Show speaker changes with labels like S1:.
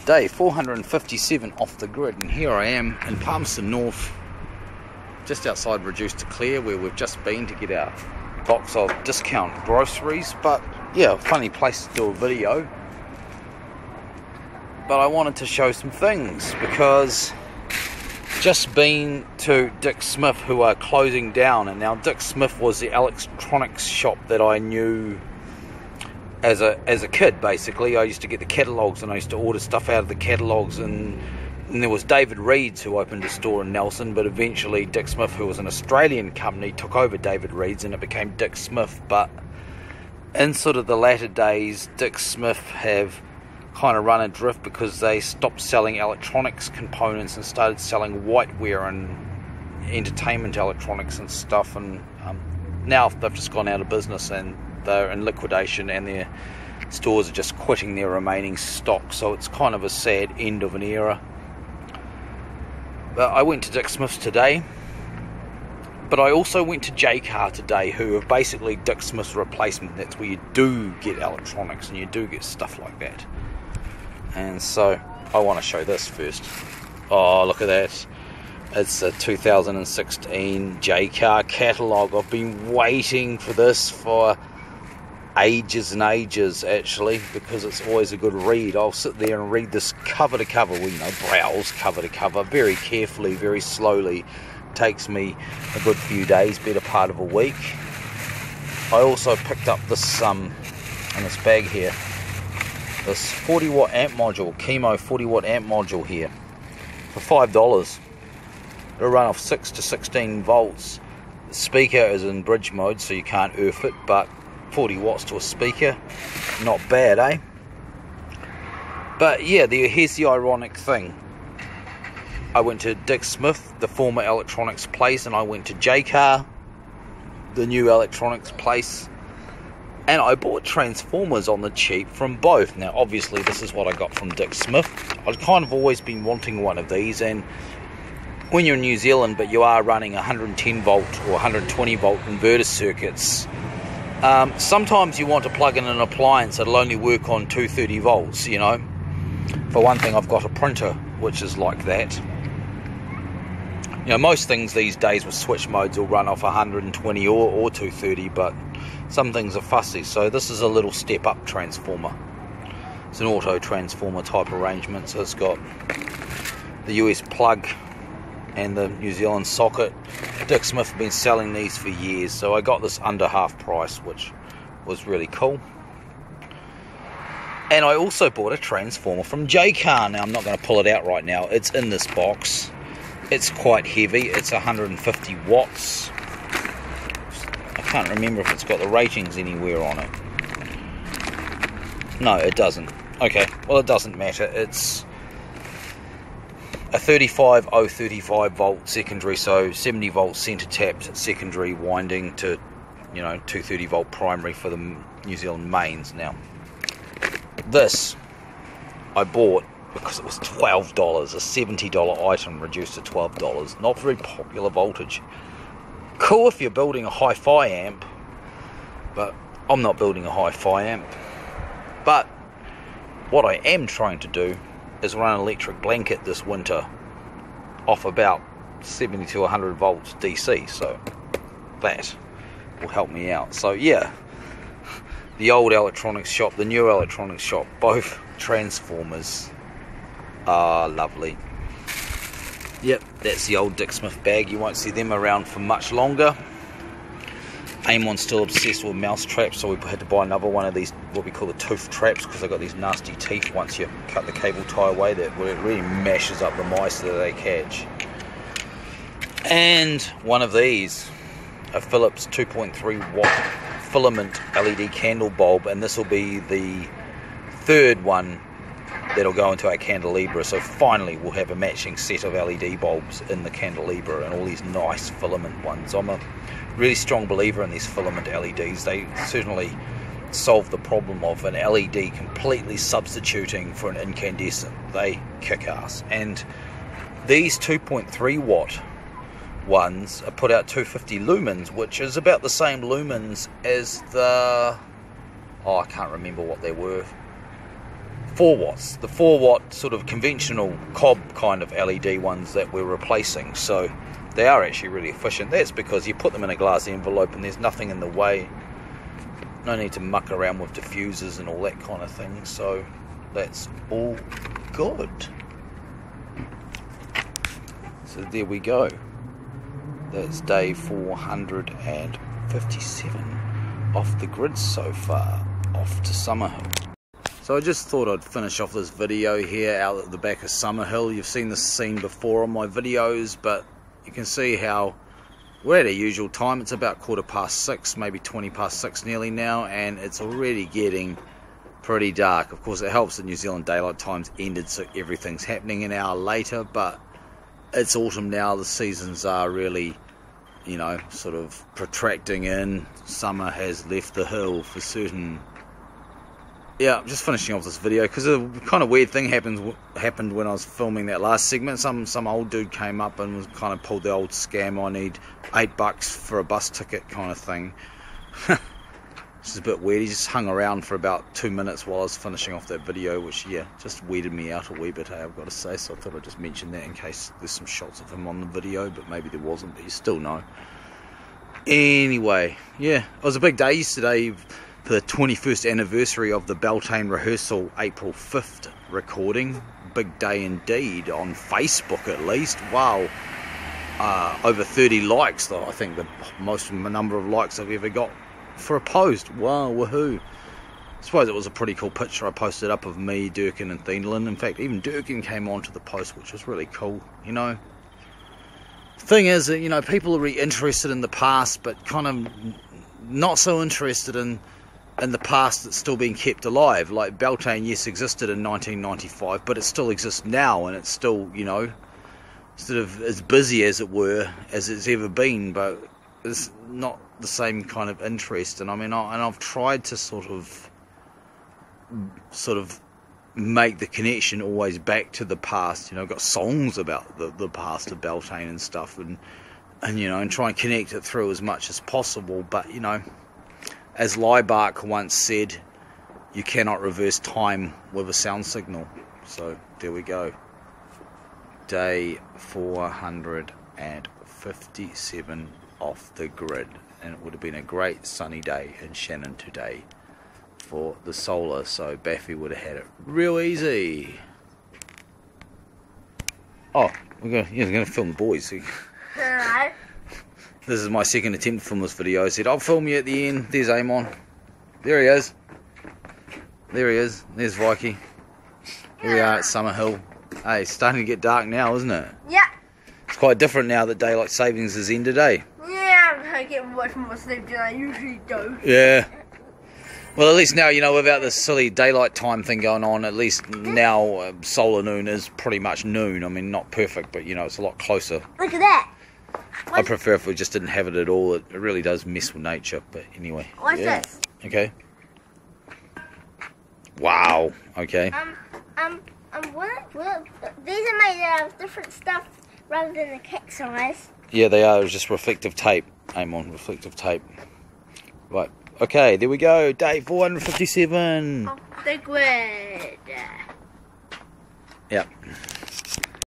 S1: Day 457 off the grid, and here I am in Palmerston North, just outside Reduced to Clear, where we've just been to get our box of discount groceries. But yeah, funny place to do a video. But I wanted to show some things because just been to D.S.E, who are closing down. And now D.S.E was the electronics shop that I knew as a kid. Basically, I used to get the catalogues and I used to order stuff out of the catalogues, and there was David Reed's who opened a store in Nelson, but eventually D.S.E, who was an Australian company, took over David Reed's and it became D.S.E. But in sort of the latter days, D.S.E have kind of run adrift because they stopped selling electronics components and started selling whiteware and entertainment electronics and stuff, and now they've just gone out of business and they're in liquidation, and their stores are just quitting their remaining stock. So it's kind of a sad end of an era. But I went to D.S.E today, but I also went to Jaycar today, who are basically D.S.E's replacement. That's where you do get electronics and you do get stuff like that. And so I want to show this first. Oh, look at that. It's a 2016 Jaycar catalogue. I've been waiting for this for ages and ages, actually, because it's always a good read. I'll sit there and read this cover to cover, well, you know, browse cover to cover, very carefully, very slowly. Takes me a good few days, better part of a week. I also picked up this in this bag here, this 40 watt amp module, Chemo 40 watt amp module here, for $5. It'll run off 6 to 16 volts. The speaker is in bridge mode, so you can't earth it, but 40 watts to a speaker, not bad, eh? But yeah, here's the ironic thing. I went to D.S.E, the former electronics place, and I went to Jaycar, the new electronics place, and I bought transformers on the cheap from both. Now obviously this is what I got from D.S.E. I'd kind of always been wanting one of these, and when you're in New Zealand but you are running 110 volt or 120 volt inverter circuits, sometimes you want to plug in an appliance that'll only work on 230 volts, you know. For one thing, I've got a printer which is like that. You know, most things these days with switch modes will run off 120 or 230, but some things are fussy. So this is a little step up transformer. It's an auto transformer type arrangement, so it's got the US plug and the New Zealand socket. D.S.E have been selling these for years, so I got this under half price, which was really cool. And I also bought a transformer from Jaycar. Now I'm not going to pull it out right now, it's in this box. It's quite heavy, it's 150 watts. I can't remember if it's got the ratings anywhere on it. No, it doesn't. Okay, well, it doesn't matter. It's a 35 volt secondary, so 70 volt center tapped secondary winding to, you know, 230 volt primary for the New Zealand mains. Now this I bought because it was $12, a $70 item reduced to $12. Not very popular voltage. Cool if you're building a hi-fi amp, but I'm not building a hi-fi amp. But what I am trying to do is run an electric blanket this winter off about 70 to 100 volts DC, so that will help me out. So yeah, the old electronics shop, the new electronics shop, both transformers are lovely. Yep, that's the old D.S.E bag. You won't see them around for much longer. Amon's still obsessed with mouse traps, so we had to buy another one of these, what we call the tooth traps, because they've got these nasty teeth once you cut the cable tie away, that where it really mashes up the mice that they catch. And one of these, a Philips 2.3 watt filament LED candle bulb, and this will be the third one that'll go into our candelabra. So finally we'll have a matching set of LED bulbs in the candelabra, and all these nice filament ones. I'm a really strong believer in these filament LEDs. They certainly solve the problem of an LED completely substituting for an incandescent. They kick ass. And these 2.3 watt ones are put out 250 lumens, which is about the same lumens as the, oh, I can't remember what they were, 4 watts. The 4 watt sort of conventional cob kind of LED ones that we're replacing. So they are actually really efficient. That's because you put them in a glass envelope and there's nothing in the way. No need to muck around with diffusers and all that kind of thing. So that's all good. So there we go. That's day 457 off the grid so far, off to Summerhill. So I just thought I'd finish off this video here out at the back of Summerhill. You've seen this scene before on my videos, but you can see how we're at our usual time. It's about 6:15, maybe 6:20 nearly now, and it's already getting pretty dark. Of course, it helps that New Zealand daylight time's ended, so everything's happening an hour later, but it's autumn now. The seasons are really, you know, sort of protracting in. Summer has left the hill for certain. Yeah, I'm just finishing off this video because a kind of weird thing happened when I was filming that last segment. Some old dude came up and was kind of pulled the old scam, I need $8 for a bus ticket kind of thing. Which is a bit weird. He just hung around for about 2 minutes while I was finishing off that video, which, yeah, just weirded me out a wee bit, I've got to say. So I thought I'd just mention that in case there's some shots of him on the video, but maybe there wasn't, but you still know. Anyway, yeah, it was a big day yesterday for the 21st anniversary of the Beltane Rehearsal April 5th recording. Big day indeed, on Facebook at least. Wow. Over 30 likes, though. I think the most number of likes I've ever got for a post. Wow, woohoo. I suppose it was a pretty cool picture I posted up of me, Durkin and Thiendlin. In fact, even Durkin came onto the post, which was really cool, you know. The thing is that, you know, people are really interested in the past, but kind of not so interested in the past that's still being kept alive. Like Beltane, yes, existed in 1995, but it still exists now, and it's still, you know, sort of as busy, as it were, as it's ever been, but it's not the same kind of interest. And I mean, I've tried to sort of make the connection always back to the past. You know, I've got songs about the past of Beltane and stuff, and you know, and try and connect it through as much as possible. But, you know, as Jaycar once said, you cannot reverse time with a sound signal. So there we go. Day 457 off the grid, and it would have been a great sunny day in Shannon today for the solar, so Baffy would have had it real easy. Oh, we're going to film the boys.
S2: Alright.
S1: This is my second attempt to film this video. I said I'll film you at the end. There's Amon. There he is. There he is. There's Vikey. Here we are at Summerhill. Hey, it's starting to get dark now, isn't it?
S2: Yeah.
S1: It's quite different now that daylight savings is ended, eh?
S2: Yeah, I'm trying to get much more sleep than I usually do.
S1: Yeah. Well, at least now, you know, without this silly daylight time thing going on, at least now solar noon is pretty much noon. I mean, not perfect, but, you know, it's a lot closer.
S2: Look at that.
S1: I prefer if we just didn't have it at all. It really does mess with nature, but anyway.
S2: What's this?
S1: Okay. Wow. Okay.
S2: What? These are made out of different stuff rather than the cake size.
S1: Yeah, they are. It was just reflective tape. Aim on reflective tape. Right. Okay, there we go. Day 457.
S2: Off the grid.
S1: Yep.